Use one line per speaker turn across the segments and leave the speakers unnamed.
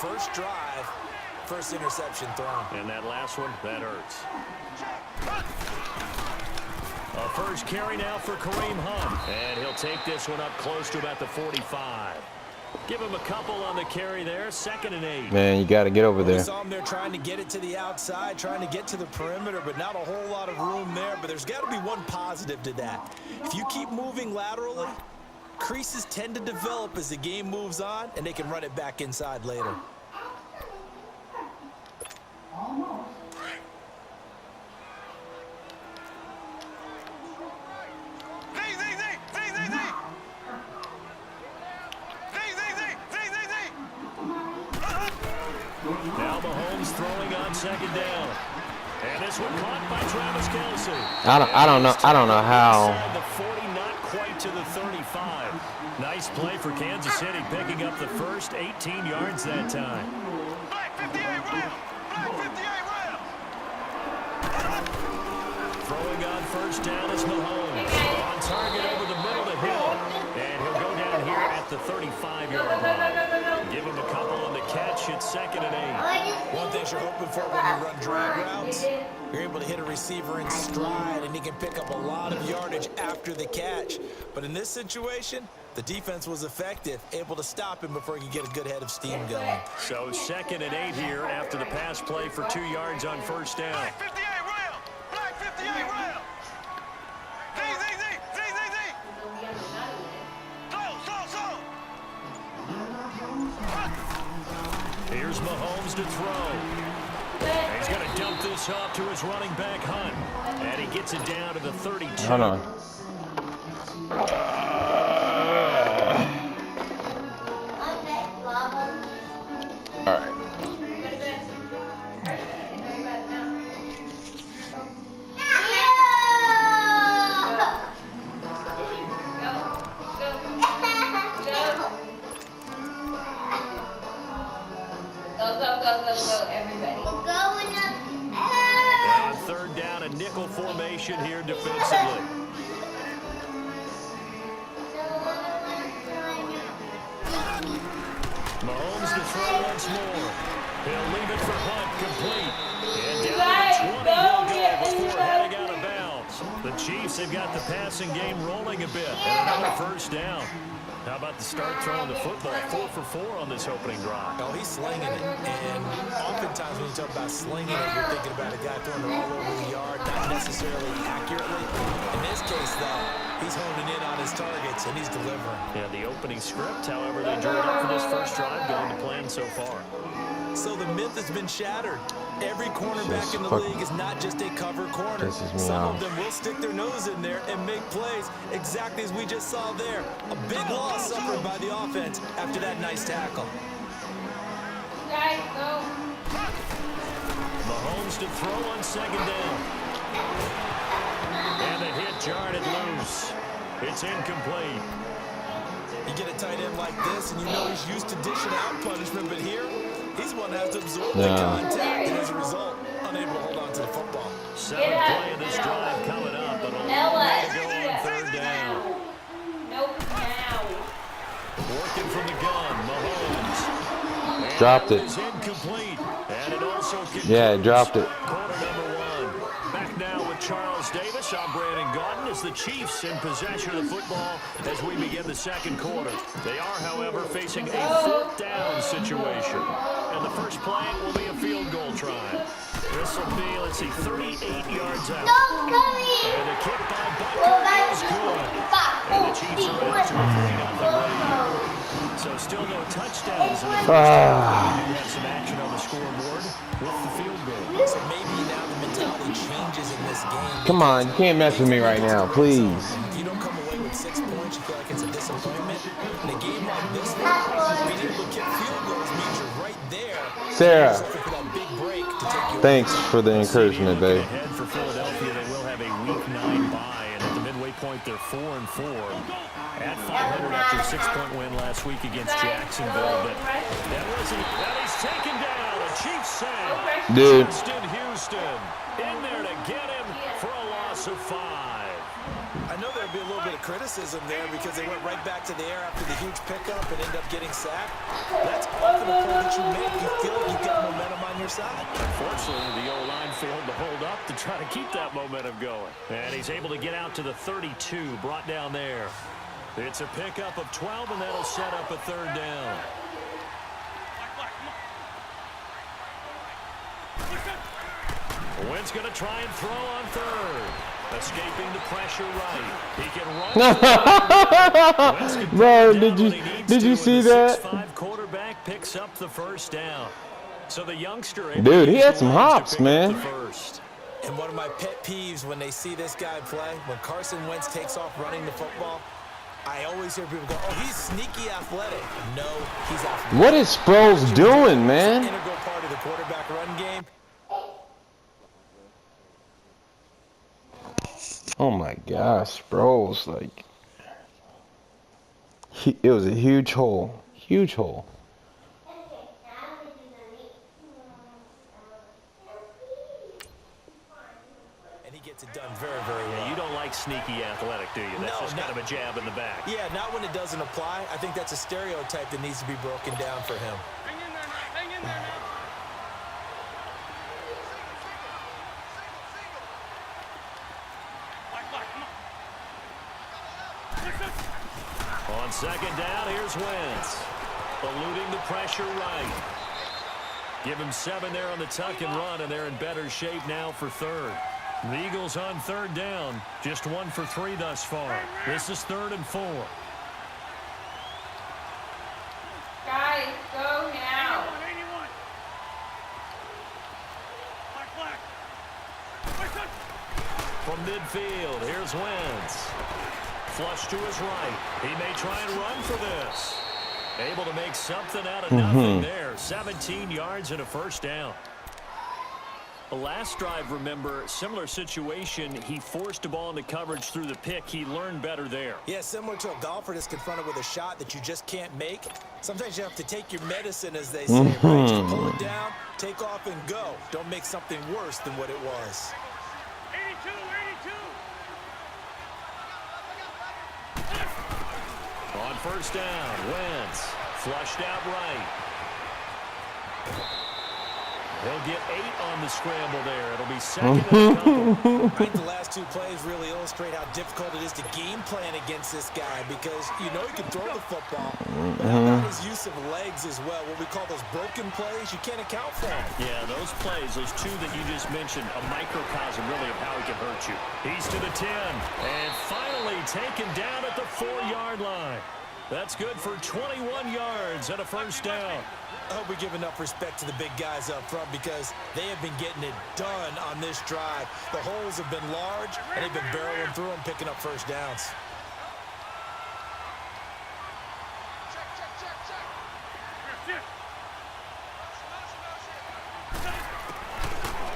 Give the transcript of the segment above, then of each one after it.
First drive, first interception thrown.
And that last one, that hurts. A first carry now for Kareem Hunt. And he'll take this one up close to about the 45. Give him a couple on the carry there. 2nd and 8.
Man, you got to get over there.
We saw him there trying to get it to the outside, trying to get to the perimeter, but not a whole lot of room there. But there's got to be one positive to that. If you keep moving laterally, creases tend to develop as the game moves on, and they can run it back inside later.
Now Mahomes throwing on 2nd down. And this one caught by Travis Kelce.
I don't know how.
The 40, not quite to the 35. Nice play for Kansas City, picking up the first 18 yards that time.
Black 58 rail. Black 58 rail.
Throwing on 1st down is Mahomes. On target over the middle to Hill. And he'll go down here at the 35-yard line. Give him a couple on the catch. It's 2nd and 8.
One thing you're hoping for when you run drag routes, you're able to hit a receiver in stride, and he can pick up a lot of yardage after the catch. But in this situation, the defense was effective, able to stop him before he could get a good head of steam going.
So 2nd and 8 here after the pass play for 2 yards on 1st down.
Black 58 rail. Black 58 rail.
Here's Mahomes to throw. And he's going to dump this off to his running back, Hunt. And he gets it down to the 32.
Hold on. All right.
Go, everybody.
And 3rd down, a nickel formation here defensively. Mahomes to throw once more. He'll leave it for Hunt, complete. And down to the 20 he'll go before heading out of bounds. The Chiefs have got the passing game rolling a bit. And another 1st down. How about the start throwing the football? 4 for 4 on this opening drive.
Oh, he's slinging it. And oftentimes when you talk about slinging it, you're thinking about a guy throwing it all over the yard, not necessarily accurately. In this case, though, he's honing in on his targets, and he's delivering.
Yeah, the opening script, however, they drew it up for this first drive, going to plan so far.
So the myth has been shattered. Every cornerback in the league is not just a cover corner. Some of them will stick their nose in there and make plays exactly as we just saw there. A big loss suffered by the offense after that nice tackle.
Guys, go.
Mahomes to throw on 2nd down. And the hit jarred it loose. It's incomplete.
You get a tight end like this, and you know he's used to dishing out punishment, but here, he's one that has to absorb the contact, and as a result, unable to hold on to the football.
7th play of this drive coming up, but a long way to go on 3rd down.
Nope, now.
Working from the gun, Mahomes.
Dropped it.
Is incomplete, and it also
Yeah, dropped it.
Quarter number 1. Back now with Charles Davis. I'm Brandon Gaudin as the Chiefs in possession of the football as we begin the 2nd quarter. They are, however, facing a 4th down situation. And the first play will be a field goal try. This will be, let's see, 38 yards out. And the kick by Butker is good. And the Chiefs are up to a 3-0 lead. So still no touchdowns. And have some action on the scoreboard with the field goal.
So maybe now the mentality changes in this game.
Come on, you can't mess with me right now, please.
If you don't come away with 6 points, you feel like it's a disappointment. In a game like this one, being able to kick field goals means you're right there.
Sarah,
For that big break to take you
thanks for the encouragement, babe.
Ahead for Philadelphia, they will have a Week 9 bye, and at the midway point, they're 4-4. At 500 after a 6-point win last week against Jacksonville, but that is taken down. The Chiefs say,
Dude.
Houston in there to get him for a loss of 5.
I know there'll be a little bit of criticism there because they went right back to the air after the huge pickup and ended up getting sacked. That's often a play that you make. You feel like you've got momentum on your side.
Unfortunately, the O-line failed to hold up to try to keep that momentum going. And he's able to get out to the 32, brought down there. It's a pickup of 12, and that'll set up a third down. Wentz going to try and throw on third. Escaping the pressure right. He can run.
Bro, did you see that?
6'5" quarterback picks up the first down. So the youngster,
Dude, he had some hops, man.
And one of my pet peeves when they see this guy play, when Carson Wentz takes off running the football, I always hear people go, oh, he's sneaky athletic. No, he's athletic.
What is Sproles doing, man?
Integral part of the quarterback run game.
Oh my gosh, Sproles, like, it was a huge hole. Huge hole.
And he gets it done very, very well.
Yeah, you don't like sneaky athletic, do you? That's just kind of a jab in the back.
Yeah, not when it doesn't apply. I think that's a stereotype that needs to be broken down for him.
Hang in there now. Hang in there now.
On second down, here's Wentz. Eluding the pressure right. Give him 7 there on the tuck and run, and they're in better shape now for third. The Eagles on third down, just 1 for 3 thus far. This is 3rd and 4.
Guys, go now.
81. Black.
From midfield, here's Wentz. Flush to his right. He may try and run for this. Able to make something out of nothing there. 17 yards and a first down. The last drive, remember, similar situation. He forced a ball into coverage through the pick. He learned better there.
Yeah, similar to a golfer that's confronted with a shot that you just can't make. Sometimes you have to take your medicine, as they say, right? Just pull it down, take off, and go. Don't make something worse than what it was.
82.
On first down, Wentz flushed out right. He'll get 8 on the scramble there. It'll be second and a couple.
I think the last 2 plays really illustrate how difficult it is to game plan against this guy because you know he can throw the football, but how about his use of legs as well? What we call those broken plays, you can't account for them.
Yeah, those plays, those 2 that you just mentioned, a microcosm really of how he can hurt you. He's to the 10, and finally taken down at the 4-yard line. That's good for 21 yards and a first down.
I hope we give enough respect to the big guys up front because they have been getting it done on this drive. The holes have been large, and they've been barreling through them, picking up first downs.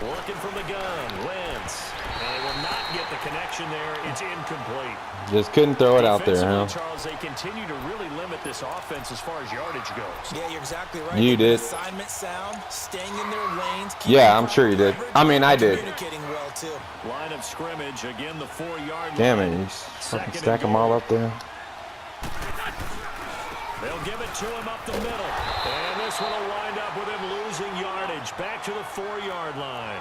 Working from the gun, Wentz. And they will not get the connection there. It's incomplete.
Just couldn't throw it out there, huh?
Charles, they continue to really limit this offense as far as yardage goes.
Yeah, you're exactly right.
You did.
Assignment sound, staying in their lanes.
Yeah, I'm sure you did. I mean, I did.
Communicating well, too.
Line of scrimmage, again, the 4-yard line.
Damn it, you fucking stack them all up there.
They'll give it to him up the middle. And this one will wind up with him losing yardage. Back to the 4-yard line.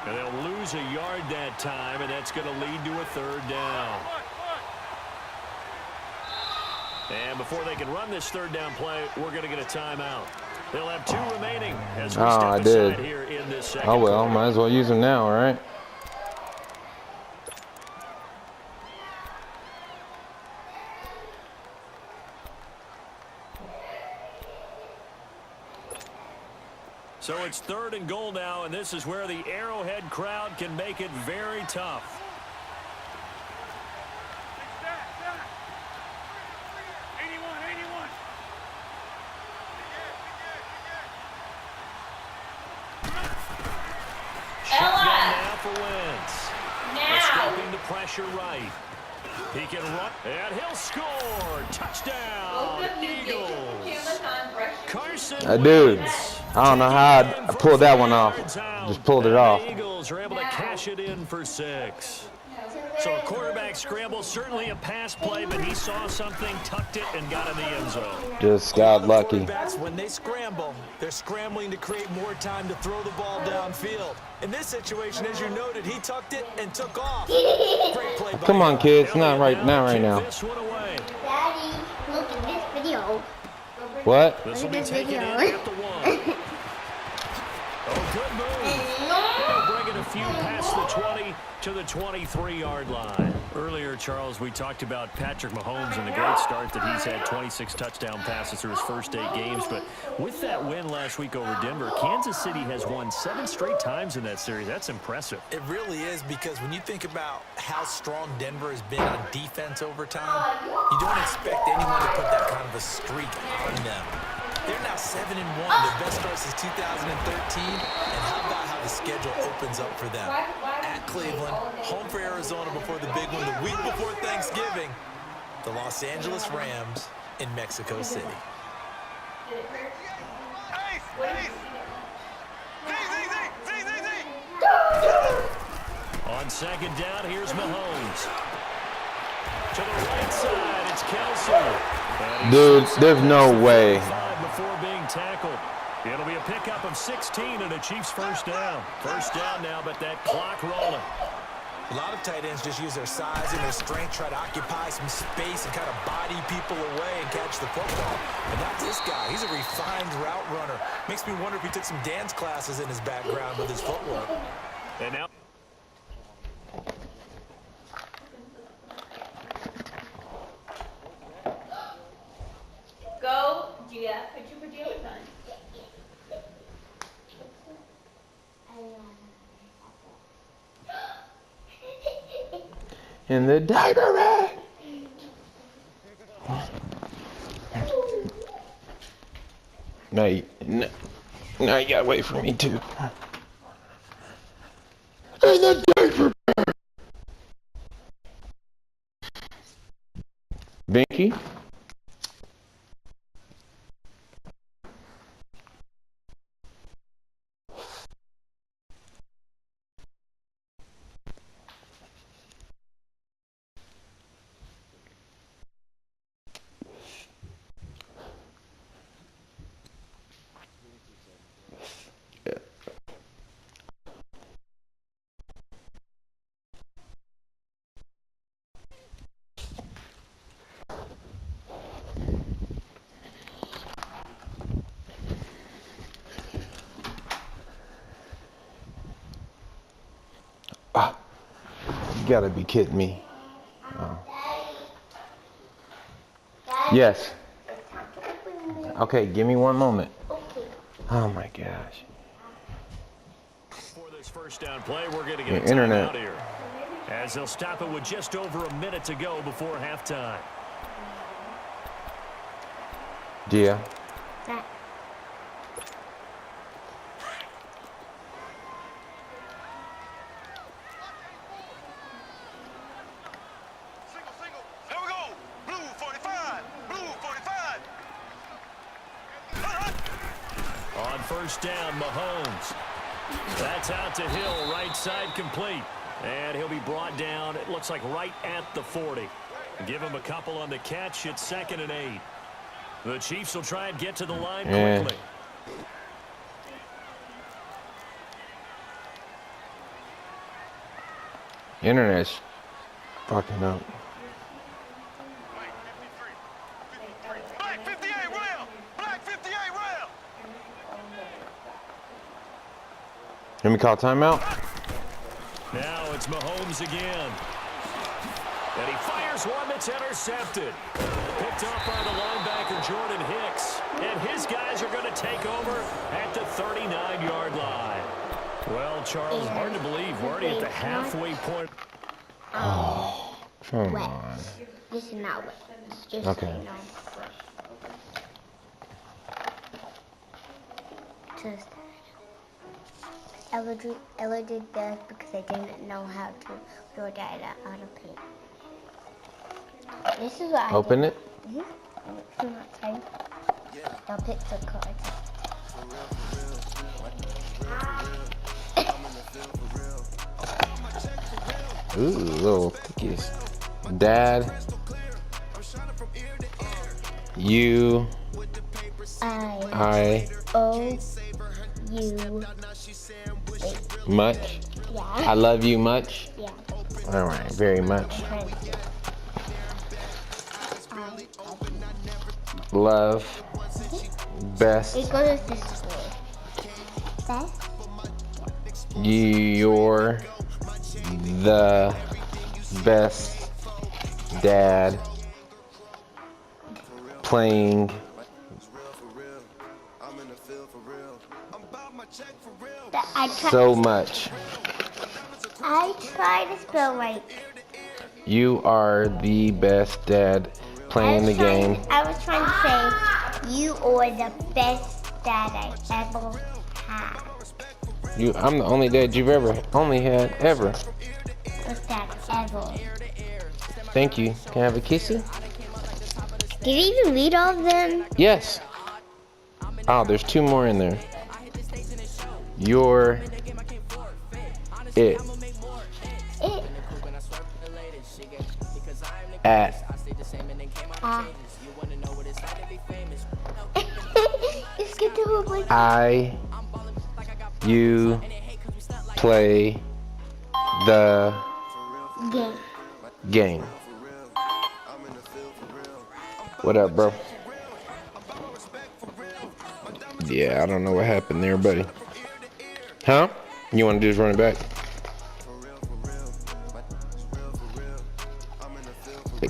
And they'll lose a yard that time, and that's going to lead to a third down. And before they can run this third down play, we're going to get a timeout. They'll have 2 remaining as we step aside here in this second
Oh, well,
quarter.
might as well use them now, right?
So it's 3rd and goal now, and this is where the Arrowhead crowd can make it very tough. Shotgun now for Wentz. Escaping the pressure right. He can run, and he'll score. Touchdown, Eagles. Carson
Dude,
Wentz.
I don't know how I pulled that one off. Just pulled it off.
The Eagles are able to cash it in for 6. So a quarterback scramble, certainly a pass play, but he saw something, tucked it, and got in the end zone.
Just got lucky.
Quarterbacks, when they scramble, they're scrambling to create more time to throw the ball downfield. In this situation, as you noted, he tucked it and took off. Great play by
Come on,
him.
kids. Not right now.
This one away.
Daddy, look at this video.
What?
This will be taken in at the 1. Oh, good move. They'll bring it a few past the 20 to the 23-yard line. Earlier, Charles, we talked about Patrick Mahomes and the great start that he's had, 26 touchdown passes through his first 8 games. But with that win last week over Denver, Kansas City has won 7 straight times in that series. That's impressive.
It really is, because when you think about how strong Denver has been on defense over time, you don't expect anyone to put that kind of a streak on them. They're now 7-1, their best start since 2013. And how about how the schedule opens up for them? At Cleveland, home for Arizona before the big one, the week before Thanksgiving, the Los Angeles Rams in Mexico City.
On second down, here's Mahomes. To the right side, it's Kelsey.
Dude, there's no way.
Before being tackled. It'll be a pickup of 16 and a Chiefs first down. First down now, but that clock rolling.
A lot of tight ends just use their size and their strength, try to occupy some space and kind of body people away and catch the football. But not this guy. He's a refined route runner. Makes me wonder if he took some dance classes in his background with his footwork.
And now
Go, Gia. Put your pajamas on.
In the diaper bag. Now you gotta wait for me too. In the diaper bag. Binky? Ah, you gotta be kidding me. Oh. Yes. Okay, give me one moment. Oh my gosh.
for this first down play, we're going to get
Your
a
internet.
timeout here. As they'll stop it with just over a minute to go before halftime.
Yeah.
That.
Single. There we go. Blue 45. Blue 45.
On first down, Mahomes. That's out to Hill, right side complete. And he'll be brought down, it looks like right at the 40. Give him a couple on the catch. It's 2nd and 8. The Chiefs will try and get to the line quickly.
Internet's fucking up.
Black 58 rail. Black 58 rail.
Let me call timeout.
Now it's Mahomes again. And he fires one that's intercepted. Picked up by the linebacker, Jordan Hicks. And his guys are going to take over at the 39-yard line. Well, Charles, hard to believe we're already at the halfway point.
Oh, come
Wet.
on.
This is not wet. It's just
Okay.
you know, just Ella did that because I didn't know how to draw that out of paint. This is what
Open
I
it.
did. Mm-hmm. Do not say. I'll pick the cards.
Ooh, little cookies. Dad, you, I,
O, U,
much.
yeah.
I love you much.
Yeah.
All right, very much. Love, best.
It goes to school. Best?
You're the best dad playing so much.
I try to spell right.
You are the best dad playing the game.
I was trying to say you are the best dad I ever had.
I'm the only dad you've ever ever.
Best dad ever.
Thank you. Can I have a kissy?
Did you even read all of them?
Yes. Oh, there's 2 more in there. You're it.
It.
At
You skipped a whole bunch.
you play the
Game.
game. What up, bro? Yeah, I don't know what happened there, buddy. Huh? You want to just run it back?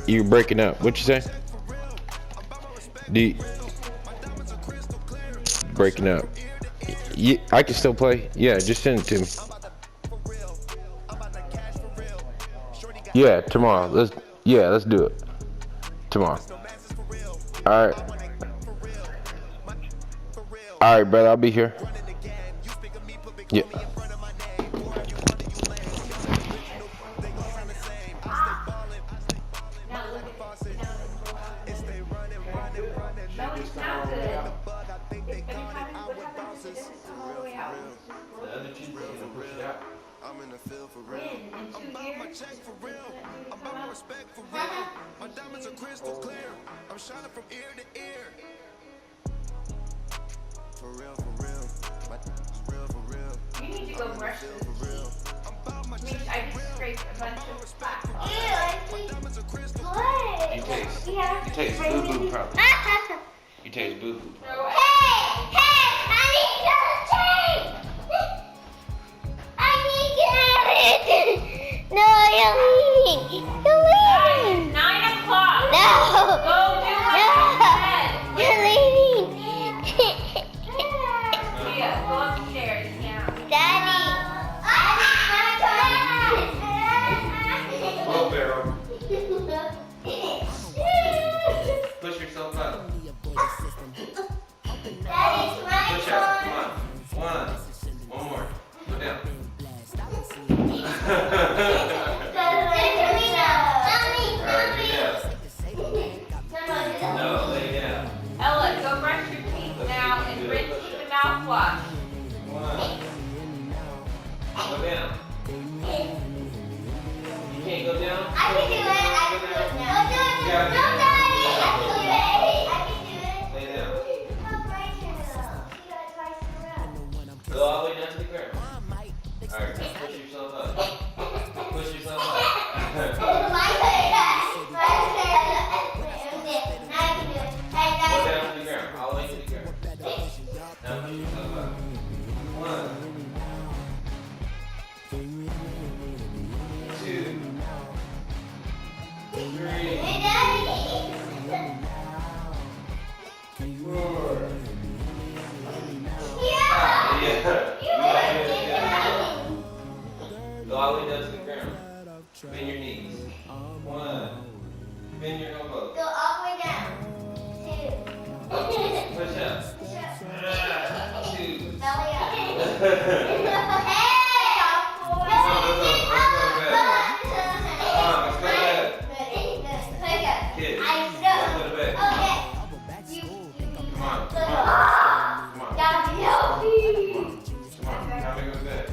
You're breaking up. What you say? Breaking up. I can still play. Yeah, just send it to me. Yeah, tomorrow. Let's do it. Tomorrow. All right. All right, brother. I'll be here. Yeah.
You need to go brush those teeth. I just scraped a bunch of spots.
Ew, I think good.
You taste
Yeah.
boo-boo, probably. You taste boo-boo.
Hey, I need another tape. I need it. No, you're leaving. You're leaving.
9 o'clock.
No.
Go do what you said.
You're leaving.
Leah, go upstairs now.
Daddy.
Oh, Barrel. Push yourself up.
Daddy, it's my
Push up. Come on. One more. Go down. No, lay down.
Ella, go brush your teeth now and rinse with the mouthwash.
1. Go down. You can't go down?
I can do it. I can do it now. No, Daddy. I can do it. I can do it.
Lay down.
Come right here. You gotta try some around.
Go all the way down to the ground. Alright, push yourself up. Push yourself up. Go down to the ground. All the way to the ground. Now push yourself up. 1. 2. 3. 4. Yeah. Go all the way down to the ground. Bend your knees. 1. Bend your elbows.
Go all the way down. 2.
Push up. 2.
Belly up.
Kids,
I
let's go to bed.
Okay.
Come on.
Daddy,
Come
help me.
on. Time to go to bed.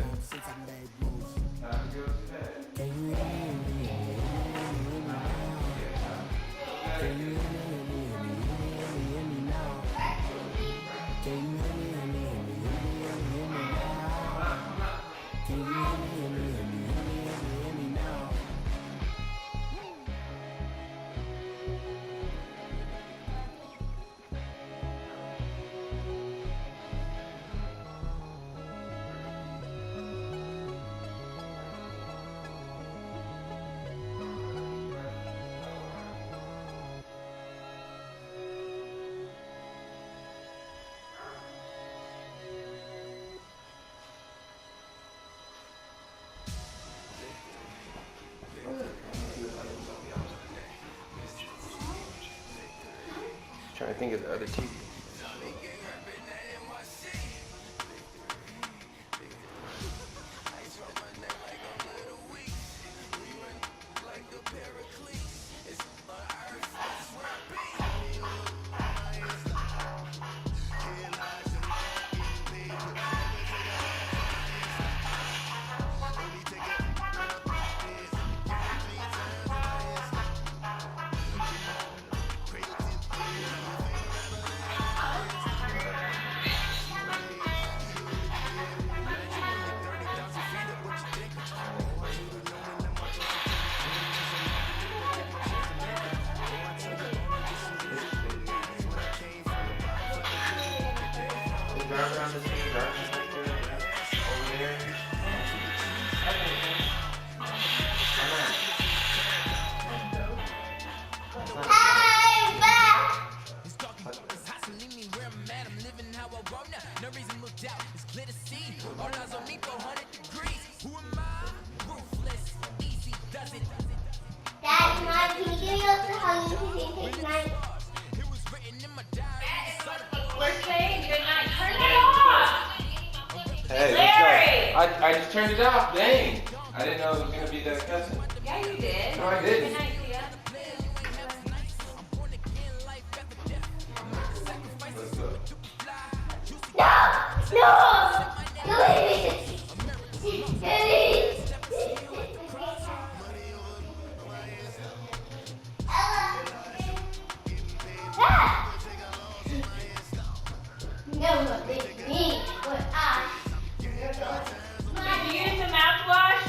Time to go to bed. think of the other TV.
Dad, Mom, can you give me up the hungry tonight?
We're saying goodnight. Turn it off.
Hey,
Larry!
let's go. I just turned it off. Dang. I didn't know it was gonna be that cussing.
Yeah, you did.
No, I didn't.
Good night, Leah.
Let's go.
No! No! Please! No, it's me, but I.
Did you use the mouthwash?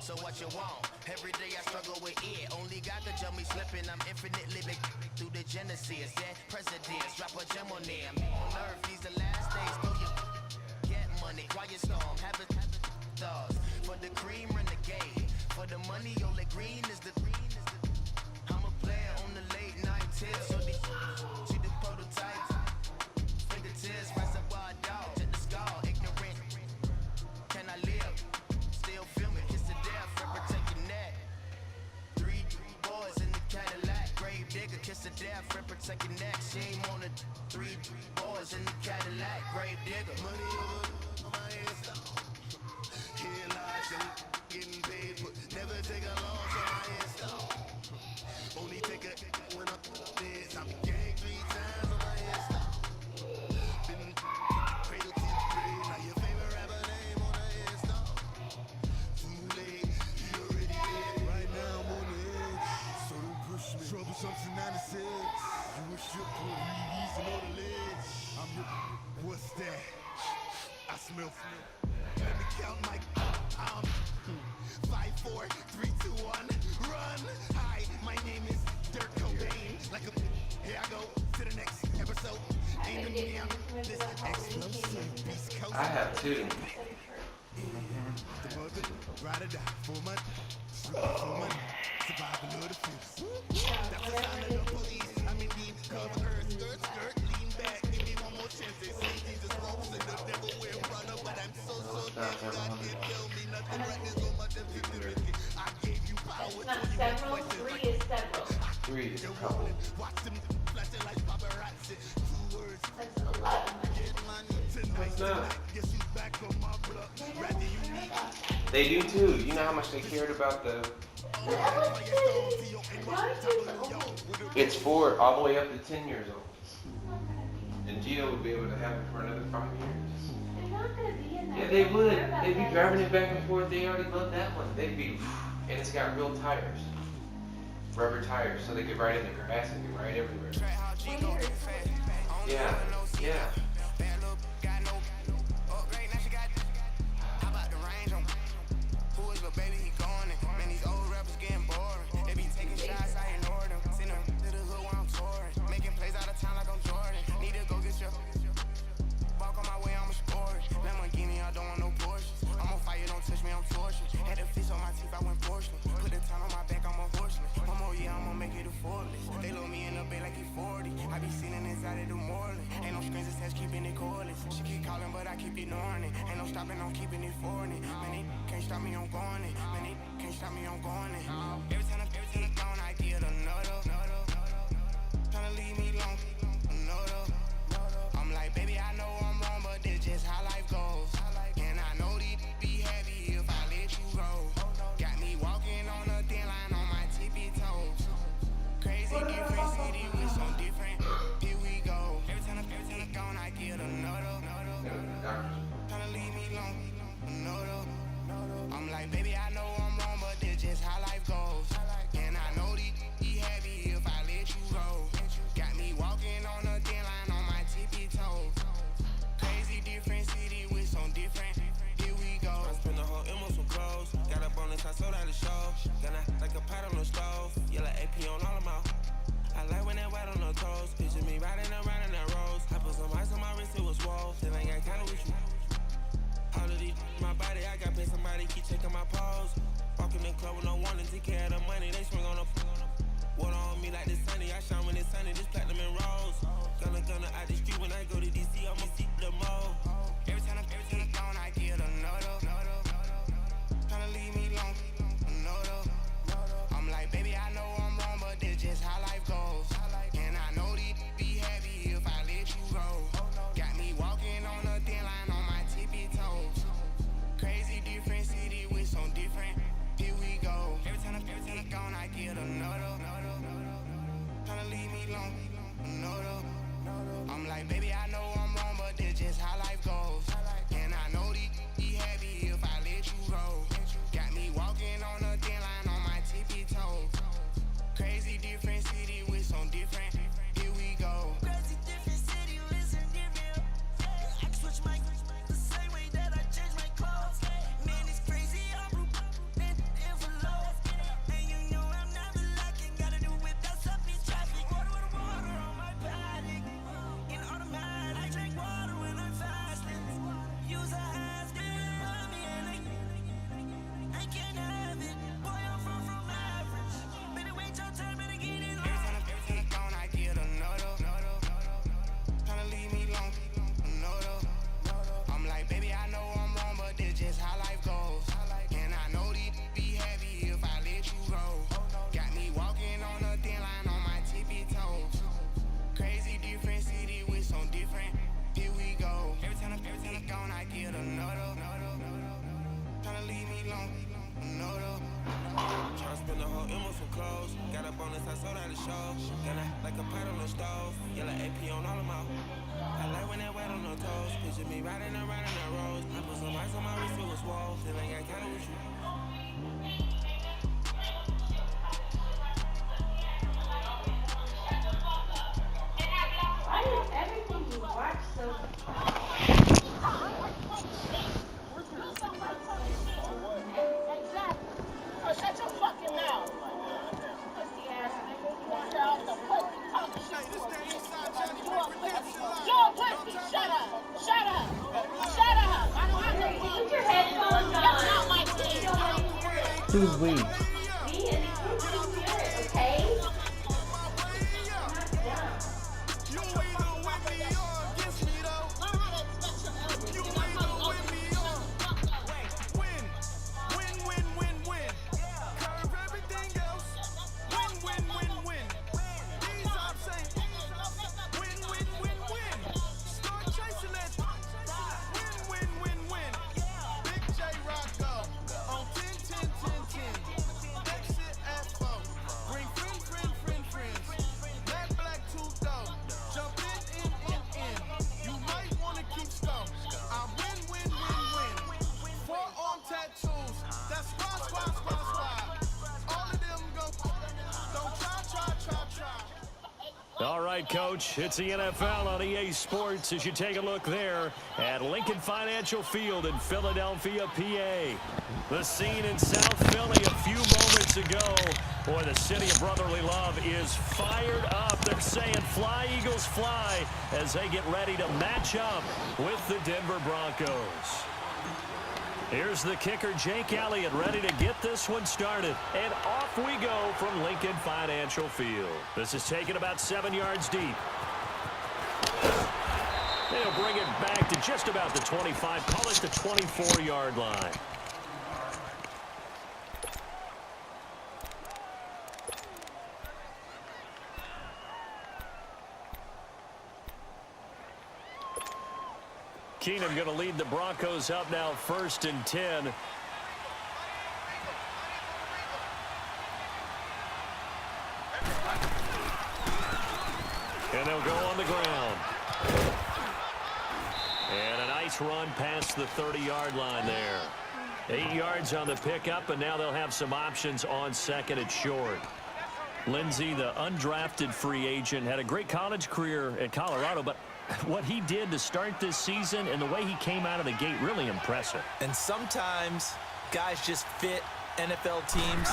So what you want? Every day I struggle with it. Only God could tell me slipping. I'm infinitely big through the genesis. Dead presidents, drop a gem on them. On earth, these the last days. Throw your get money, quiet storm, have it thoughts. For the cream, renegade. For the money, only green is the I'm a player on the late night tips. So they see the prototypes. Fingertips, reservoir dog. Check the skull, ignorant. Can I live? Still filming, kiss the death, forever taking that. Three boys in the Cadillac, grave digger, kiss the death, forever taking that. Shame on the three boys in the Cadillac, grave digger. Money over my head, here lies and getting paid, but never take a loss on my head. Only take a when I'm dead. I'm gang 3 times on my head. Been cradle to the grave, now your favorite rapper name on the head. Too late, you already dead. Right now I'm on the edge, so don't push me. Trouble something 96. You wish you could release and on the ledge. I'm your, what's that? I smell. Let me count my 5, 4, 3, 2, 1, run. Hi, my name is Dirk Cobain. Like a, here I go to the next episode. Aiming down this explosive Beast Coast.
I have two.
The mother, ride or die, 4 months, 4 months, survival of the fittest. That's the sign of the police. I mean, cover earth, skirt, lean back, give me one more chance. They say Jesus rose and the devil will run up, but I'm so dead. God didn't tell me nothing right. There's so much empty risk. I gave you power.
It's not several. 3 is several.
3 is a couple.
Watch them flashing like paparazzi. 2 words.
That's a lot of money.
What's that?
Guess who's back on my block? Rather you need.
They do too. You know how much they cared about the. It's 4 all the way up to 10 years old. And Gio would be able to have it for another 5 years.
They're not going to be in that.
Yeah, they would. They'd be driving it back and forth. They already loved that one. They'd be, and it's got real tires, rubber tires, so they could ride in the grass and could ride everywhere. Yeah, yeah.
Baby, he going in. Man, these old rappers getting boring. They be taking shots, I ignore them. Send them to the hood while I'm touring. Making plays out of town like I'm Jordan. Need to go get your walk on my way, I'ma score it. Lamborghini, I don't want no Porsches. I'm on fire, don't touch me, I'm tortured. Had a fish on my teeth, I went porcelain. Put the town on my back, I'm a horseman. One more year, I'ma make it a 4 list. They load me in the bay like he 40. I be sitting inside of the Moreland. Ain't no screens and says keeping it cordless. She keep calling, but I keep ignoring it. Ain't no stopping, I'm keeping it for it. Man, they can't stop me, I'm going it. Man, they can't stop me, I'm going it. Every time I'm gone, I get another. Tryna leave me alone, another. I'm like, baby, I know I'm wrong, but this just how life goes. And I know these be happy if I let you go. Got me walking on a thin line on my tippy toes. Crazy different city with some different. Here we go. Every time I'm gone, I get another. Tryna leave me alone, another. I'm like, baby, I know I'm wrong, but this just how life goes. And I know these be happy if I let you go. Got me walking on a thin line on my tippy toes. Crazy different city with some different. Here we go. I spent the whole M on some clothes. Got up on this, I sold out the show. Then I like a pot on the stove. Yeah, like AP on all of my. I like when that wet on the toes. Picture me riding around in that rose. I put some ice on my wrist, it was swole. Then I got kinda with you. All of these, my body, I got paid somebody keep checking my pose. Walk in the club with no warning, take care of the money. They swing on the. Water on me like the sunny, I shine when it's sunny, just platinum and rose. Gonna out the street when I go to DC, I'ma see the mo. Every time I'm gone, I get another. Tryna leave me alone, another. I'm like, baby, I know I'm wrong, but this just how life goes. And I know these be happy if I let you go. Got me walking on a thin line on my tippy toes. Crazy different city with some different. Here we go. Every time I'm gone, I get another. Tryna leave me alone, another. I'm like, baby, I know I'm wrong, but this just how life goes. And I know these be happy if I let you go. Got me walking on a thin line on my tippy toes. Crazy different city with some different. Here we go. Crazy different city with some different. I switch my the same way that I change my clothes. Man, it's crazy. I'm and envelope. And you know I'm never lacking. Gotta do with that stuff in traffic. Water on my body. In automatic. I drink water when I'm fasting. Use a ass, get on me and I can't have it. Boy, I'm from average. Better wait your turn, better get it on. Every time I'm gone, I get another. Tryna leave me alone, another. I'm like, baby, I know I'm wrong, but this just how life goes. And I know these be happy if I let you go. Got me walking on a thin line on my tippy toes. Crazy different city with some different. Here we go. Every time I'm gone, I get another. Tryna leave me alone, another. Tryna spend the whole M on some clothes. Got up on this, I sold out the show. Then I like a pot on the stove. Yeah, like AP on all of my. I like when that wet on the toes. Picture me riding around in that rose. I put some ice on my wrist, it was swole. Then I got kinda with you.
Why is everything you watch so...
Shut your fucking mouth. You're pussy. Shut up. Shut up. Shut up. I don't have no phone.
Put your headphones on.
That's not my thing.
Who's we?
Me and the kids can hear it, okay? I'm not dumb.
You either with me or against me, though.
Learn how to respect your elders.
You
You're not
either
supposed
with
to
me
shut
or
the fuck up.
win. Curve everything else. Win. These ops ain't win. Start chasing that. Win. Big J Rocco on 10. Exit at 4. Bring friends. Black tooth though. Jump in. You might wanna keep score. I win. 4-arm tattoos. That's squad. All of them go. Don't try.
All right, Coach, it's the NFL on EA Sports as you take a look there at Lincoln Financial Field in Philadelphia, PA. The scene in South Philly a few moments ago. Boy, the city of brotherly love is fired up. They're saying fly, Eagles, fly as they get ready to match up with the Denver Broncos. Here's the kicker, Jake Elliott, ready to get this one started. And off we go from Lincoln Financial Field. This is taken about 7 yards deep. They'll bring it back to just about the 25. Call it the 24-yard line. Keenum going to lead the Broncos up now 1st and 10. And they'll go on the ground. And a nice run past the 30-yard line there. 8 yards on the pickup, and now they'll have some options on 2nd and short. Lindsey, the undrafted free agent, had a great college career at Colorado, but what he did to start this season and the way he came out of the gate, really impressive.
And sometimes guys just fit NFL teams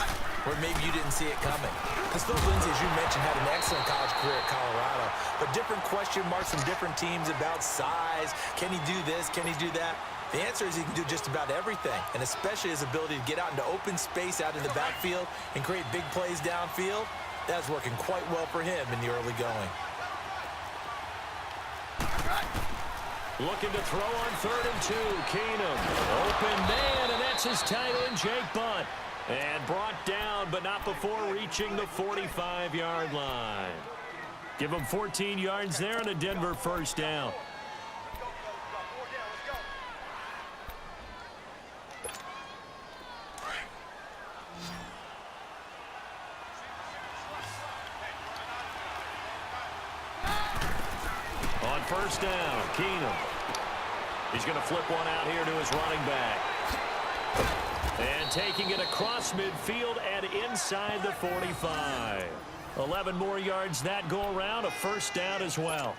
where maybe you didn't see it coming. Because Phil Lindsey, as you mentioned, had an excellent college career at Colorado, but different question marks from different teams about size. Can he do this? Can he do that? The answer is he can do just about everything, and especially his ability to get out into open space out in the backfield and create big plays downfield. That's working quite well for him in the early going.
Looking to throw on 3rd and 2. Keenum. Open man, and that's his tight end, Jake Butt. And brought down, but not before reaching the 45-yard line. Give him 14 yards there and a Denver 1st down. On 1st down, Keenum. He's going to flip one out here to his running back. And taking it across midfield and inside the 45. 11 more yards that go around, a 1st down as well.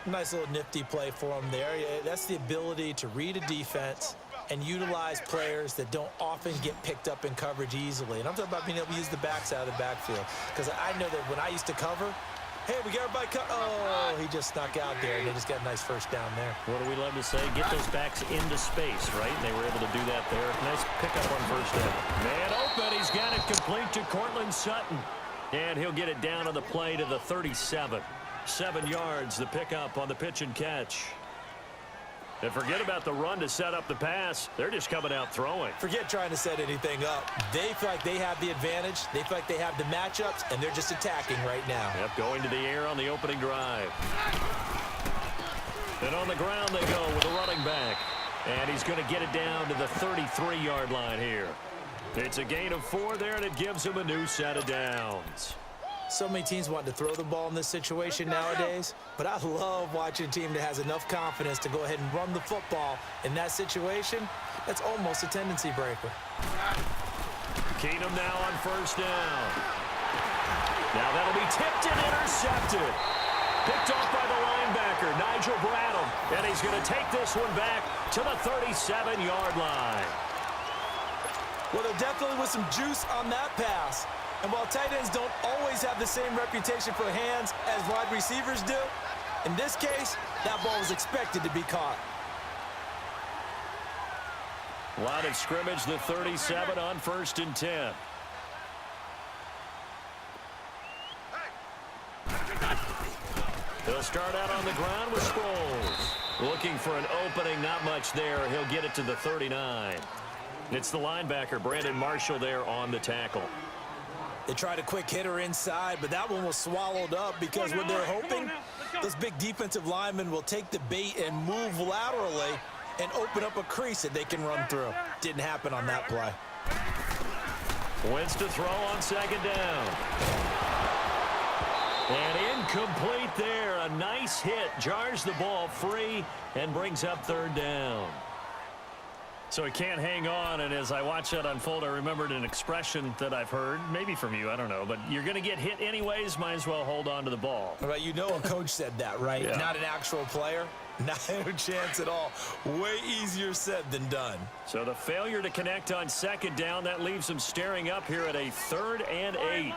Nice little nifty play for him there. That's the ability to read a defense and utilize players that don't often get picked up in coverage easily. And I'm talking about being able to use the backs out of the backfield. Because I know that when I used to cover, hey, we got everybody cut. Oh, he just snuck out there, and they just got a nice 1st down there.
What do we love to say? Get those backs into space, right? And they were able to do that there. Nice pickup on 1st down. Man open. He's got it complete to Cortland Sutton. And he'll get it down on the play to the 37. 7 yards, the pickup on the pitch and catch. And forget about the run to set up the pass. They're just coming out throwing.
Forget trying to set anything up. They feel like they have the advantage. They feel like they have the matchups, and they're just attacking right now.
Yep, going to the air on the opening drive. And on the ground they go with the running back. And he's going to get it down to the 33-yard line here. It's a gain of 4 there, and it gives him a new set of downs.
So many teams want to throw the ball in this situation nowadays, but I love watching a team that has enough confidence to go ahead and run the football in that situation. That's almost a tendency breaker.
Keenum now on 1st down. Now that'll be tipped and intercepted. Picked off by the linebacker, Nigel Bradham, and he's going to take this one back to the 37-yard line.
Well, there definitely was some juice on that pass. And while tight ends don't always have the same reputation for hands as wide receivers do, in this case, that ball was expected to be caught.
Line of scrimmage, the 37 on 1st and 10. They'll start out on the ground with Sproles. Looking for an opening, not much there. He'll get it to the 39. It's the linebacker, Brandon Marshall, there on the tackle.
They tried a quick hitter inside, but that one was swallowed up because what they're hoping, this big defensive lineman will take the bait and move laterally and open up a crease that they can run through. Didn't happen on that play.
Wentz to throw on 2nd down. And incomplete there. A nice hit. Jars the ball free and brings up 3rd down. So he can't hang on, and as I watch that unfold, I remembered an expression that I've heard, maybe from you, I don't know, but you're going to get hit anyways, might as well hold on to the ball.
Right, you know a coach said that, right?
Yeah.
Not an actual player. Not a chance at all. Way easier said than done.
So the failure to connect on 2nd down, that leaves him staring up here at a 3rd and 8.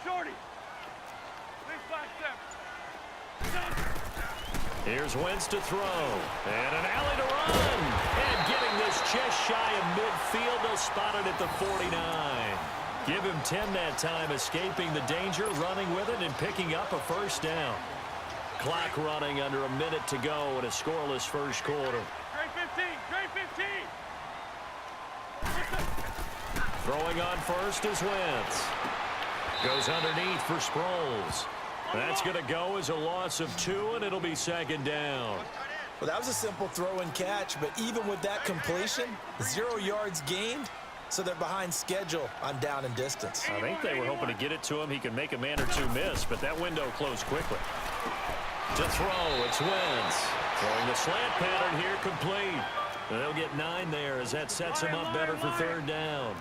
Shorty. Please back step.
Here's Wentz to throw. And an alley to run. And getting this just shy of midfield. They'll spot it at the 49. Give him 10 that time, escaping the danger, running with it, and picking up a first down. Clock running under a minute to go in a scoreless first quarter.
Trade 15, trade 15.
Throwing on first is Wentz. Goes underneath for Sproles. That's going to go as a loss of 2, and it'll be second down.
Well, that was a simple throw and catch, but even with that completion, 0 yards gained, so they're behind schedule on down and distance.
I think they were hoping to get it to him. He could make a man or two miss, but that window closed quickly. To throw, it's Wentz. Throwing the slant pattern here complete. They'll get 9 there as that sets him up better for third down.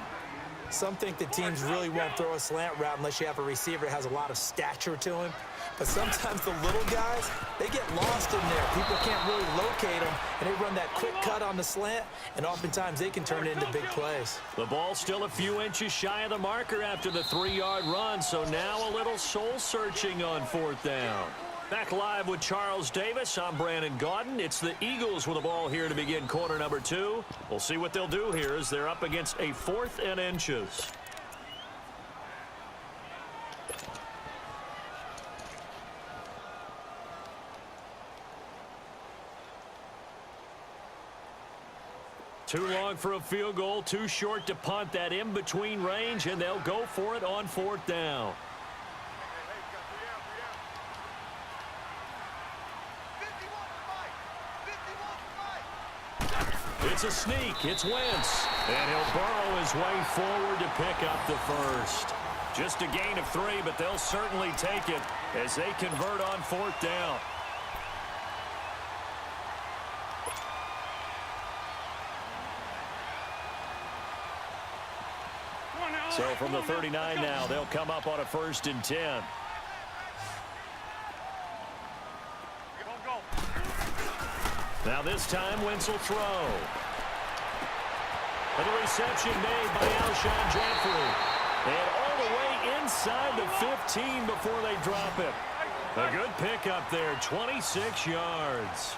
Some think the teams really won't throw a slant route unless you have a receiver that has a lot of stature to him. But sometimes the little guys, they get lost in there. People can't really locate them, and they run that quick cut on the slant, and oftentimes they can turn it into big plays.
The ball still a few inches shy of the marker after the 3-yard run, so now a little soul-searching on fourth down. Back live with Charles Davis. I'm Brandon Gaudin. It's the Eagles with the ball here to begin quarter number 2. We'll see what they'll do here as they're up against a 4th and inches. Too long for a field goal, too short to punt. That in-between range, and they'll go for it on fourth down. It's a sneak. It's Wentz. And he'll burrow his way forward to pick up the first. Just a gain of 3, but they'll certainly take it as they convert on fourth down. So from the 39 now, they'll come up on a 1st and 10. Now this time, Wentz will throw. And the reception made by Alshon Jeffrey. And all the way inside the 15 before they drop it. A good pickup there, 26 yards.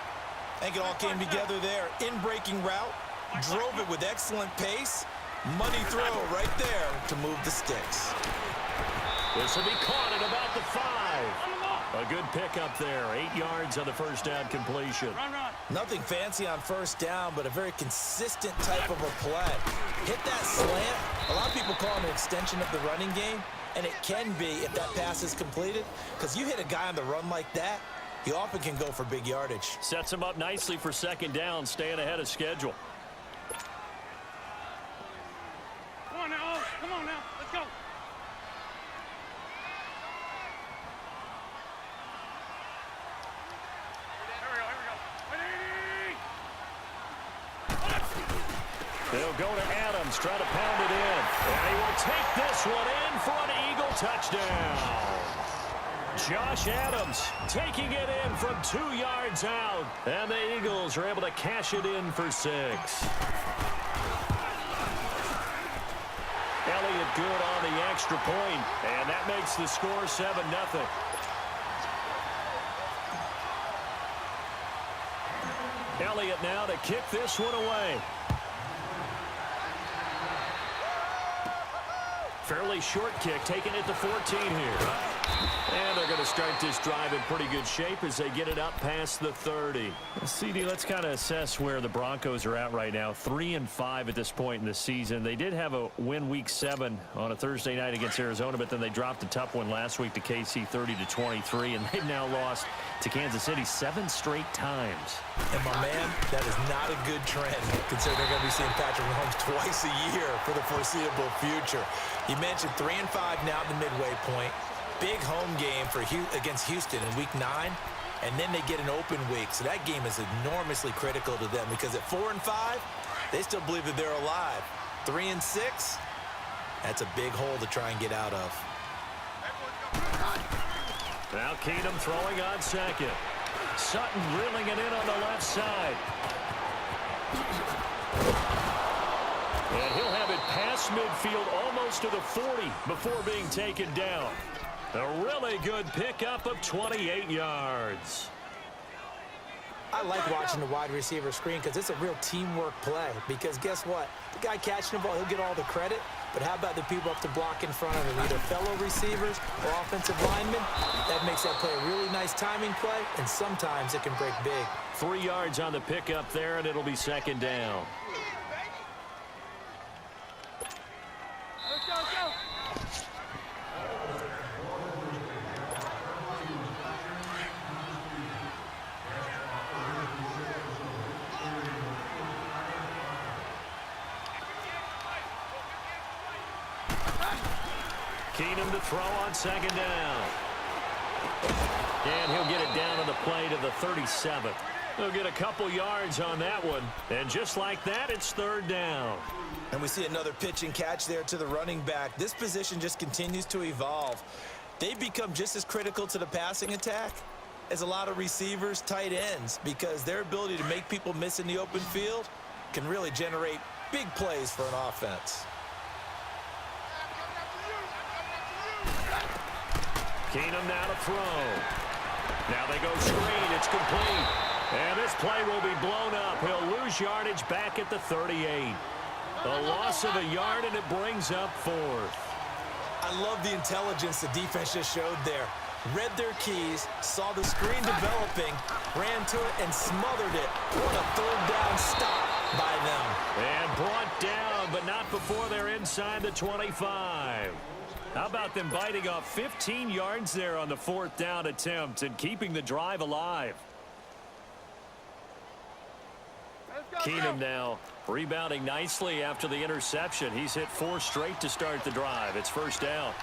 I think it all came together there. In-breaking route, drove it with excellent pace. Money throw right there to move the sticks.
This will be caught at about the 5. A good pickup there, 8 yards on the first down completion.
Nothing fancy on first down, but a very consistent type of a play. Hit that slant. A lot of people call it an extension of the running game, and it can be if that pass is completed, because you hit a guy on the run like that, he often can go for big yardage.
Sets him up nicely for second down, staying ahead of schedule.
Come on now, come on now, let's go.
They'll go to Adams, try to pound it in. And he will take this one in for an Eagle touchdown. Josh Adams taking it in from 2 yards out. And the Eagles are able to cash it in for 6. Elliott good on the extra point, and that makes the score 7-0. Elliott now to kick this one away. Fairly short kick, taking it to 14 here. And they're going to start this drive in pretty good shape as they get it up past the 30. CD, let's kind of assess where the Broncos are at right now. 3-5 at this point in the season. They did have a win week 7 on a Thursday night against Arizona, but then they dropped a tough one last week to KC 30-23, and they've now lost to Kansas City 7 straight times.
And my man, that is not a good trend, considering they're going to be seeing Patrick Mahomes twice a year for the foreseeable future. You mentioned 3-5 now at the midway point. Big home game for against Houston in week 9, and then they get an open week. So that game is enormously critical to them because at 4-5, they still believe that they're alive. 3-6, that's a big hole to try and get out of.
Now Keenum throwing on second. Sutton reeling it in on the left side. And he'll have it past midfield almost to the 40 before being taken down. A really good pickup of 28 yards.
I like watching the wide receiver screen because it's a real teamwork play. Because guess what? The guy catching the ball, he'll get all the credit. But how about the people up to block in front of him, either fellow receivers or offensive linemen? That makes that play a really nice timing play, and sometimes it can break big.
3 yards on the pickup there, and it'll be second down. Keenum to throw on second down. And he'll get it down on the play to the 37. He'll get a couple yards on that one. And just like that, it's third down.
And we see another pitch and catch there to the running back. This position just continues to evolve. They become just as critical to the passing attack as a lot of receivers, tight ends, because their ability to make people miss in the open field can really generate big plays for an offense.
Keenum now to throw. Now they go screen. It's complete. And this play will be blown up. He'll lose yardage back at the 38. A loss of a yard, and it brings up fourth.
I love the intelligence the defense just showed there. Read their keys, saw the screen developing, ran to it, and smothered it. What a third down stop by them.
And brought down, but not before they're inside the 25. How about them biting off 15 yards there on the fourth down attempt and keeping the drive alive? Keenum now rebounding nicely after the interception. He's hit 4 straight to start the drive. It's first down.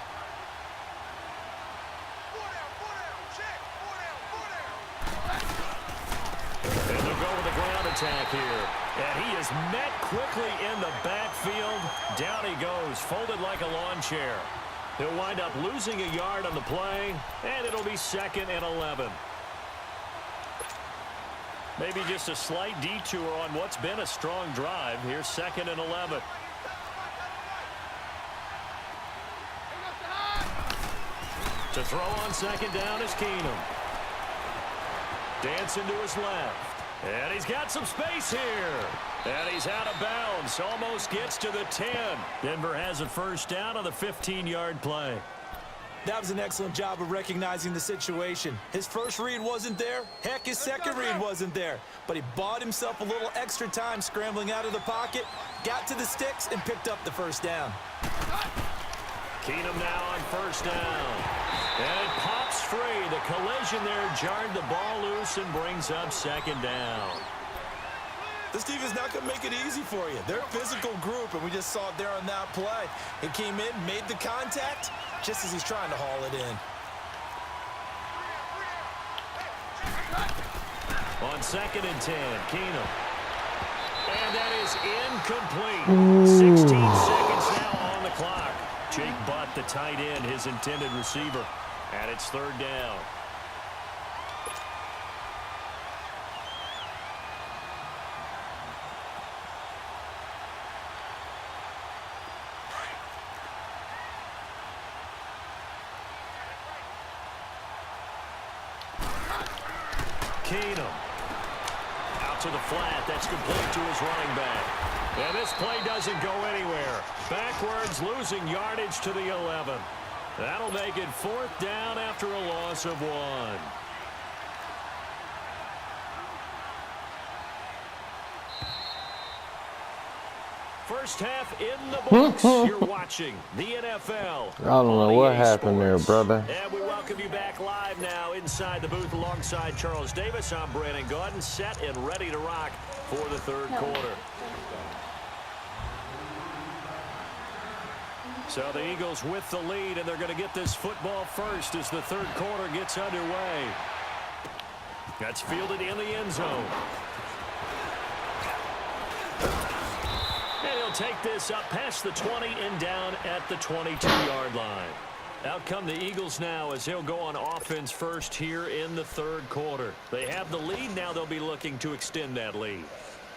And they'll go with the ground attack here. And he is met quickly in the backfield. Down he goes, folded like a lawn chair. He'll wind up losing a yard on the play, and it'll be 2nd and 11. Maybe just a slight detour on what's been a strong drive. Here's 2nd and 11. To throw on second down is Keenum. Dancing to his left. And he's got some space here. And he's out of bounds. Almost gets to the 10. Denver has a first down on the 15-yard play.
That was an excellent job of recognizing the situation. His first read wasn't there. Heck, his second read wasn't there. But he bought himself a little extra time scrambling out of the pocket, got to the sticks, and picked up the first down.
Keenum now on first down. And it pops free. The collision there jarred the ball loose and brings up second down.
This team is not going to make it easy for you. They're a physical group, and we just saw it there on that play. He came in, made the contact, just as he's trying to haul it in.
On 2nd and 10, Keenum. And that is incomplete. 16 seconds now on the clock. Jake Butt, the tight end, his intended receiver. And it's third down. Keenum. Out to the flat. That's complete to his running back. And this play doesn't go anywhere. Backwards, losing yardage to the 11. That'll make it fourth down after a loss of 1. First half in the books. You're watching the NFL.
I don't know what happened there, brother.
And we welcome you back live now inside the booth alongside Charles Davis. I'm Brandon Gaudin, set and ready to rock for the third quarter. So the Eagles with the lead, and they're going to get this football first as the third quarter gets underway. That's fielded in the end zone. And he'll take this up past the 20 and down at the 22-yard line. Out come the Eagles now as they'll go on offense first here in the third quarter. They have the lead. Now they'll be looking to extend that lead.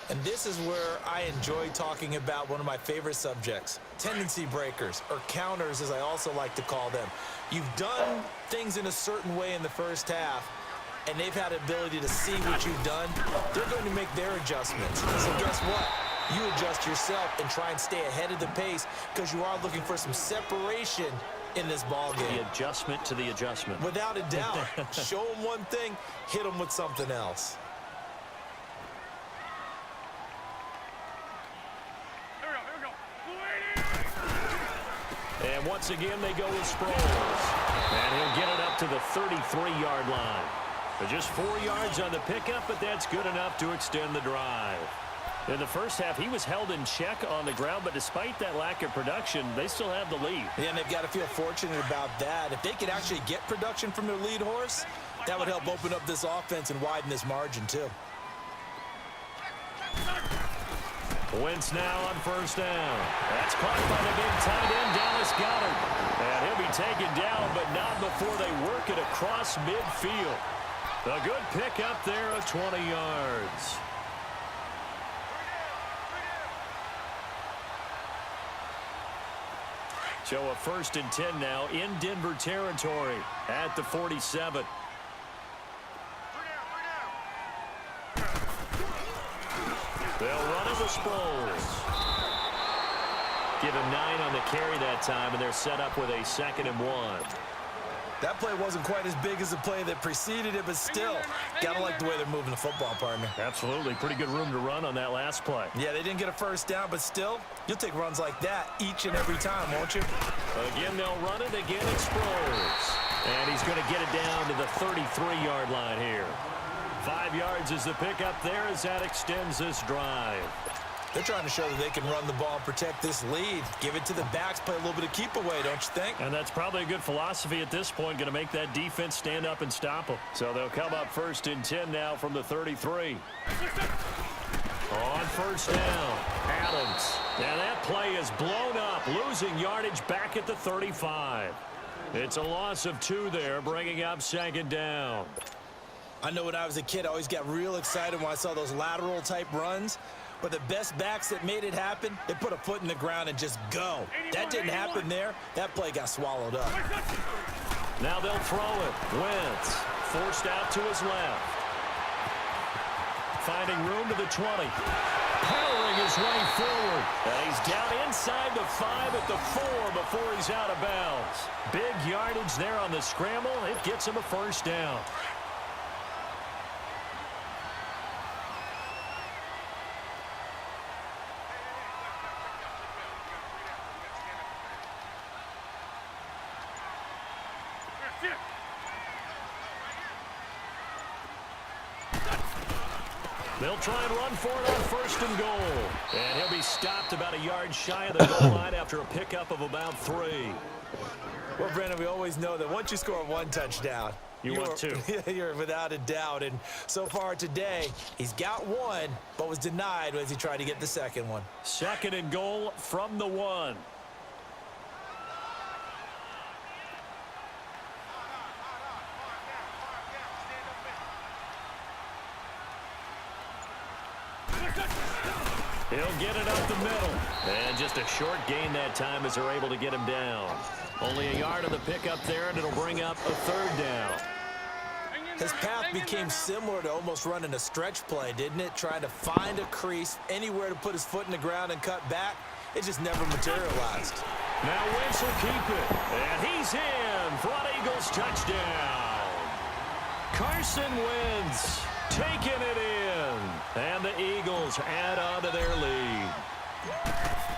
And this is where I enjoy talking about one of my favorite subjects, tendency breakers, or counters as I also like to call them. You've done things in a certain way in the first half, and they've had the ability to see what you've done, they're going to make their adjustments. So guess what? You adjust yourself and try and stay ahead of the pace because you are looking for some separation in this ball game.
The adjustment to the adjustment.
Without a doubt. Show them one thing, hit them with something else.
And once again, they go with Sproles. And he'll get it up to the 33-yard line. But just 4 yards on the pickup, but that's good enough to extend the drive. In the first half, he was held in check on the ground, but despite that lack of production, they still have the lead.
Yeah, and they've got to feel fortunate about that. If they could actually get production from their lead horse, that would help open up this offense and widen this margin, too.
Wentz now on first down. That's caught by the big tight end, Dallas Goedert. And he'll be taken down, but not before they work it across midfield. A good pickup there of 20 yards. So a 1st and 10 now in Denver territory at the 47. They'll run it with Sproles. Give him 9 on the carry that time, and they're set up with a 2nd and 1.
That play wasn't quite as big as the play that preceded it, but still, gotta like the way they're moving the football, partner.
Absolutely. Pretty good room to run on that last play.
Yeah, they didn't get a first down, but still, you'll take runs like that each and every time, won't you?
Again, they'll run it. Again, it's Sproles. And he's going to get it down to the 33-yard line here. 5 yards is the pickup there as that extends this drive.
They're trying to show that they can run the ball and protect this lead. Give it to the backs, play a little bit of keep away, don't you think?
And that's probably a good philosophy at this point, going to make that defense stand up and stop them. So they'll come up 1st and 10 now from the 33. On first down, Adams. And that play is blown up, losing yardage back at the 35. It's a loss of 2 there, bringing up 2nd down.
I know when I was a kid, I always got real excited when I saw those lateral-type runs. But the best backs that made it happen, they put a foot in the ground and just go. That didn't happen there. That play got swallowed up.
Now they'll throw it. Wentz forced out to his left. Finding room to the 20. Powering his way forward. And he's down inside the 5 at the 4 before he's out of bounds. Big yardage there on the scramble. It gets him a first down. They'll try and run for it on 1st and goal. And he'll be stopped about a yard shy of the goal line after a pickup of about 3.
Well, Brandon, we always know that once you score 1 touchdown,
you want 2.
You're without a doubt. And so far today, he's got 1, but was denied as he tried to get the 2nd one.
2nd and goal from the 1. He'll get it up the middle. And just a short gain that time as they're able to get him down. Only a yard of the pickup there, and it'll bring up a 3rd down.
His path became similar to almost running a stretch play, didn't it? Trying to find a crease, anywhere to put his foot in the ground and cut back. It just never materialized.
Now Wentz will keep it. And he's in for an Eagles touchdown. Carson Wentz taking it in. And the Eagles add on to their lead.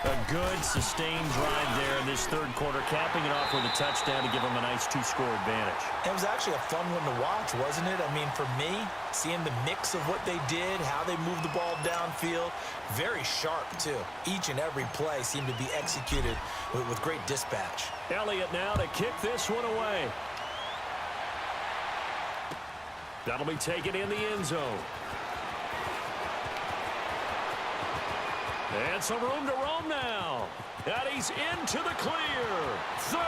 A good, sustained drive there in this 3rd quarter, capping it off with a touchdown to give them a nice 2-score advantage.
It was actually a fun one to watch, wasn't it? I mean, for me, seeing the mix of what they did, how they moved the ball downfield, very sharp, too. Each and every play seemed to be executed with great dispatch.
Elliott now to kick this one away. That'll be taken in the end zone. And some room to roam now. And he's into the clear. 30,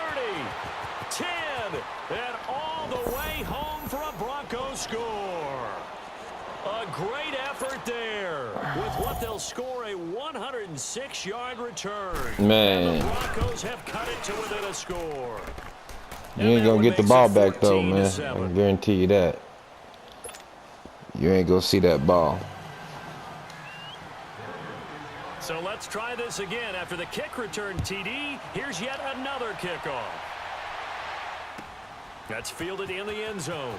10, and all the way home for a Broncos score. A great effort there with what they'll score a 106-yard return.
Man.
And the Broncos have cut it to within a score.
You ain't gonna get the ball back though, man. I can guarantee you that. You ain't gonna see that ball.
So let's try this again. After the kick return TD, here's yet another kickoff. That's fielded in the end zone.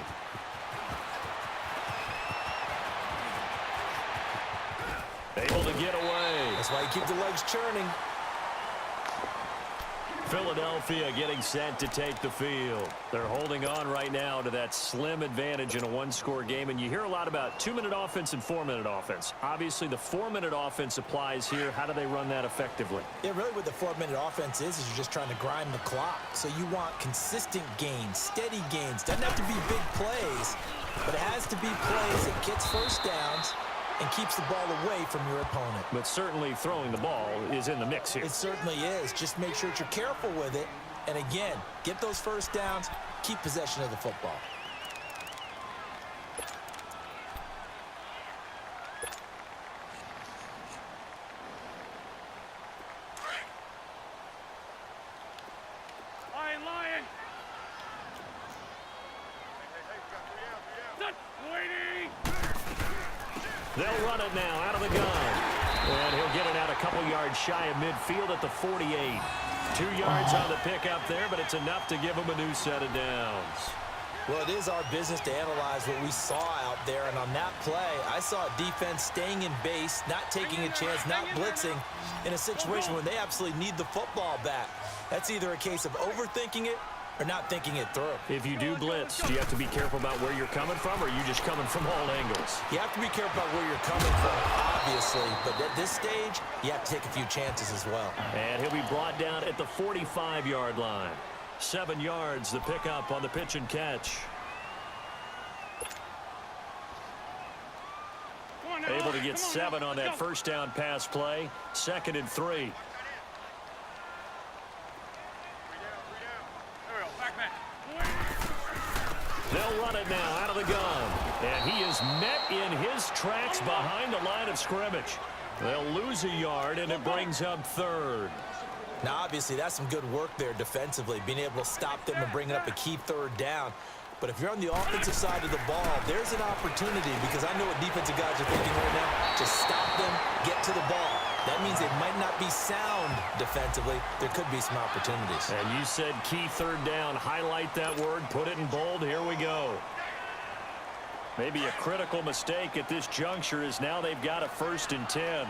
Able to get away.
That's why you keep the legs churning.
Philadelphia getting set to take the field. They're holding on right now to that slim advantage in a one-score game, and you hear a lot about 2-minute offense and 4-minute offense. Obviously, the 4-minute offense applies here. How do they run that effectively?
Yeah, really what the 4-minute offense is you're just trying to grind the clock. So you want consistent gains, steady gains. Doesn't have to be big plays, but it has to be plays that gets first downs and keeps the ball away from your opponent.
But certainly throwing the ball is in the mix here.
It certainly is. Just make sure that you're careful with it. And again, get those first downs, keep possession of the football.
Lion. Waiting.
They'll run it now out of the gun. And he'll get it out a couple yards shy of midfield at the 48. 2 yards on the pickup there, but it's enough to give him a new set of downs.
Well, it is our business to analyze what we saw out there. And on that play, I saw a defense staying in base, not taking a chance, not blitzing in a situation when they absolutely need the football back. That's either a case of overthinking it or not thinking it through.
If you do blitz, do you have to be careful about where you're coming from, or are you just coming from all angles?
You have to be careful about where you're coming from, obviously. But at this stage, you have to take a few chances as well.
And he'll be brought down at the 45-yard line. 7 yards, the pickup on the pitch and catch. Able to get 7 on that first down pass play. 2nd and 3. They'll run it now out of the gun. And he is met in his tracks behind the line of scrimmage. They'll lose a yard, and it brings up 3rd.
Now, obviously, that's some good work there defensively, being able to stop them and bringing up a key 3rd down. But if you're on the offensive side of the ball, there's an opportunity, because I know what defensive guys are thinking right now. Just stop them, get to the ball. That means they might not be sound defensively. There could be some opportunities.
And you said key 3rd down. Highlight that word. Put it in bold. Here we go. Maybe a critical mistake at this juncture is now they've got a 1st and 10.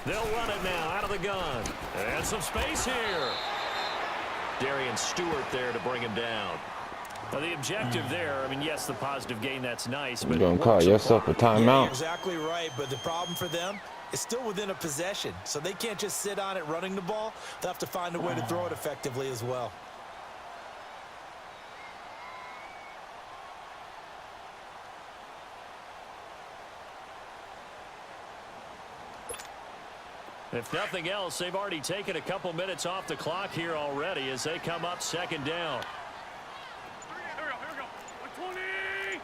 They'll run it now out of the gun. And some space here. Darian Stewart there to bring him down. Now the objective there, I mean, yes, the positive gain, that's nice. But
You're going to call yourself a timeout.
Yeah, you're exactly right, but the problem for them is still within a possession. So they can't just sit on it running the ball. They'll have to find a way to throw it effectively as well.
If nothing else, they've already taken a couple minutes off the clock here already as they come up 2nd down.
Here we go. 120.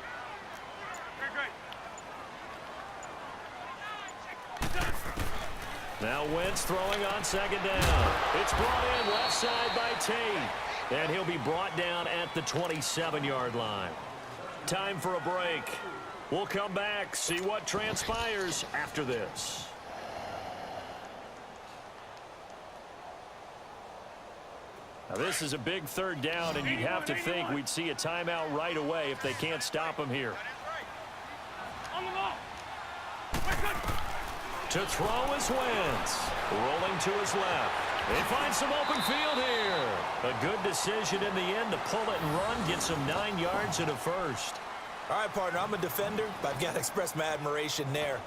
Great.
Now Wentz throwing on 2nd down. It's brought in left side by Tate. And he'll be brought down at the 27-yard line. Time for a break. We'll come back, see what transpires after this. Now this is a big 3rd down, and you'd have to think we'd see a timeout right away if they can't stop him here.
On the ball.
To throw is Wentz. Rolling to his left. They find some open field here. A good decision in the end to pull it and run, get some 9 yards and a 1st.
All right, partner, I'm a defender, but I've got to express my admiration there.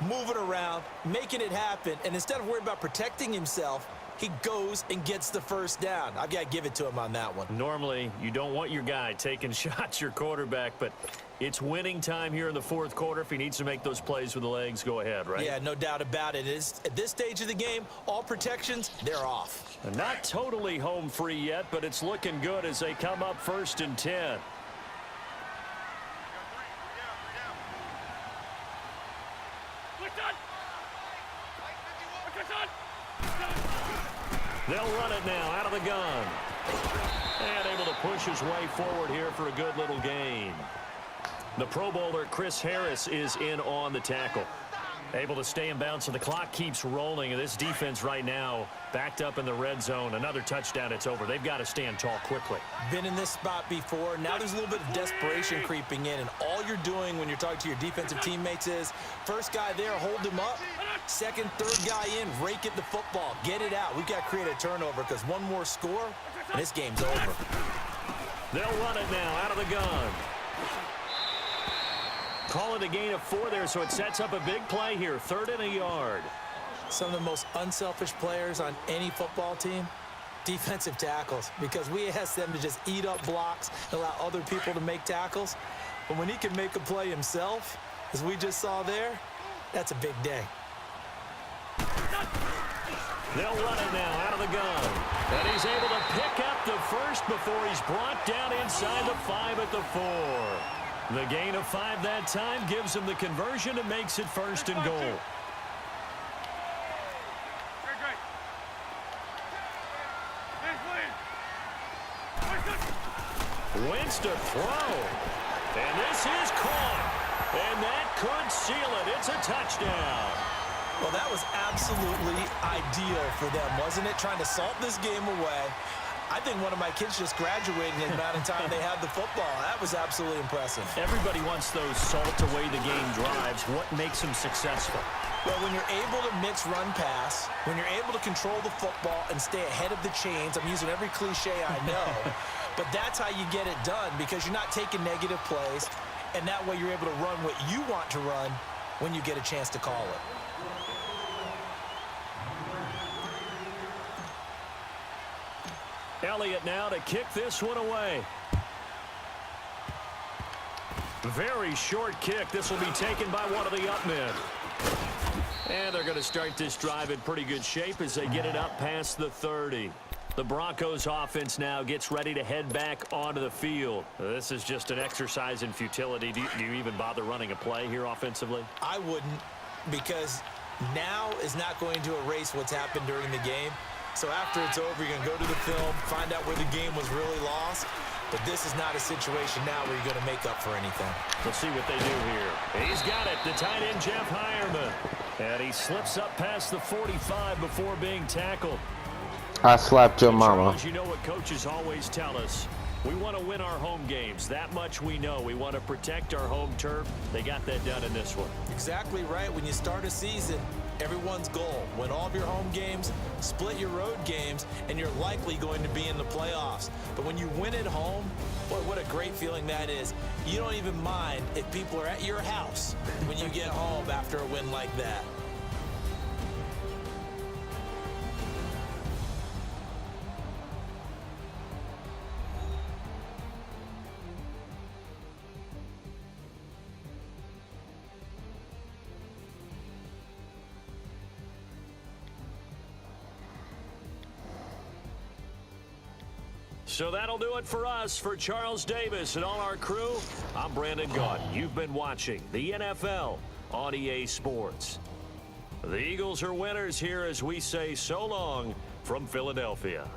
Moving around, making it happen, and instead of worrying about protecting himself, he goes and gets the 1st down. I've got to give it to him on that one.
Normally, you don't want your guy taking shots, your quarterback, but it's winning time here in the 4th quarter. If he needs to make those plays with the legs, go ahead, right?
Yeah, no doubt about it. At this stage of the game, all protections, they're off.
Not totally home free yet, but it's looking good as they come up 1st and 10. They'll run it now out of the gun. And able to push his way forward here for a good little gain. The Pro Bowler Chris Harris is in on the tackle. Able to stay in bounds, so the clock keeps rolling. And this defense right now backed up in the red zone. Another touchdown, it's over. They've got to stand tall quickly.
Been in this spot before. Now there's a little bit of desperation creeping in. And all you're doing when you're talking to your defensive teammates is, first guy there, hold him up. Second, third guy in, rake at the football. Get it out. We've got to create a turnover because one more score, and this game's over.
They'll run it now out of the gun. Call it a gain of 4 there, so it sets up a big play here. 3rd and a yard.
Some of the most unselfish players on any football team, defensive tackles, because we ask them to just eat up blocks and allow other people to make tackles. But when he can make a play himself, as we just saw there, that's a big day.
They'll run it now out of the gun. And he's able to pick up the first before he's brought down inside the 5 at the 4. The gain of 5 that time gives him the conversion and makes it 1st and goal. Wentz to throw. And this is caught. And that could seal it. It's a touchdown.
Well, that was absolutely ideal for them, wasn't it? Trying to salt this game away. I think one of my kids just graduated in the amount of time they had the football. That was absolutely impressive.
Everybody wants those salt-away-the-game drives. What makes them successful?
Well, when you're able to mix run-pass, when you're able to control the football and stay ahead of the chains, I'm using every cliche I know, but that's how you get it done because you're not taking negative plays, and that way you're able to run what you want to run when you get a chance to call it.
Elliott now to kick this one away. Very short kick. This will be taken by one of the up men. And they're going to start this drive in pretty good shape as they get it up past the 30. The Broncos offense now gets ready to head back onto the field. This is just an exercise in futility. Do you even bother running a play here offensively?
I wouldn't, because now is not going to erase what's happened during the game. So after it's over, you're going to go to the film, find out where the game was really lost. But this is not a situation now where you're going to make up for anything.
Let's see what they do here. He's got it, the tight end, Jeff Heuerman. And he slips up past the 45 before being tackled.
I slapped your mama.
Charles, you know what coaches always tell us. We want to win our home games. That much we know. We want to protect our home turf. They got that done in this one.
Exactly right. When you start a season, everyone's goal, win all of your home games, split your road games, and you're likely going to be in the playoffs. But when you win at home, boy, what a great feeling that is. You don't even mind if people are at your house when you get home after a win like that.
So that'll do it for us. For Charles Davis and all our crew, I'm Brandon Gaudin. You've been watching the NFL on EA Sports. The Eagles are winners here as we say so long from Philadelphia.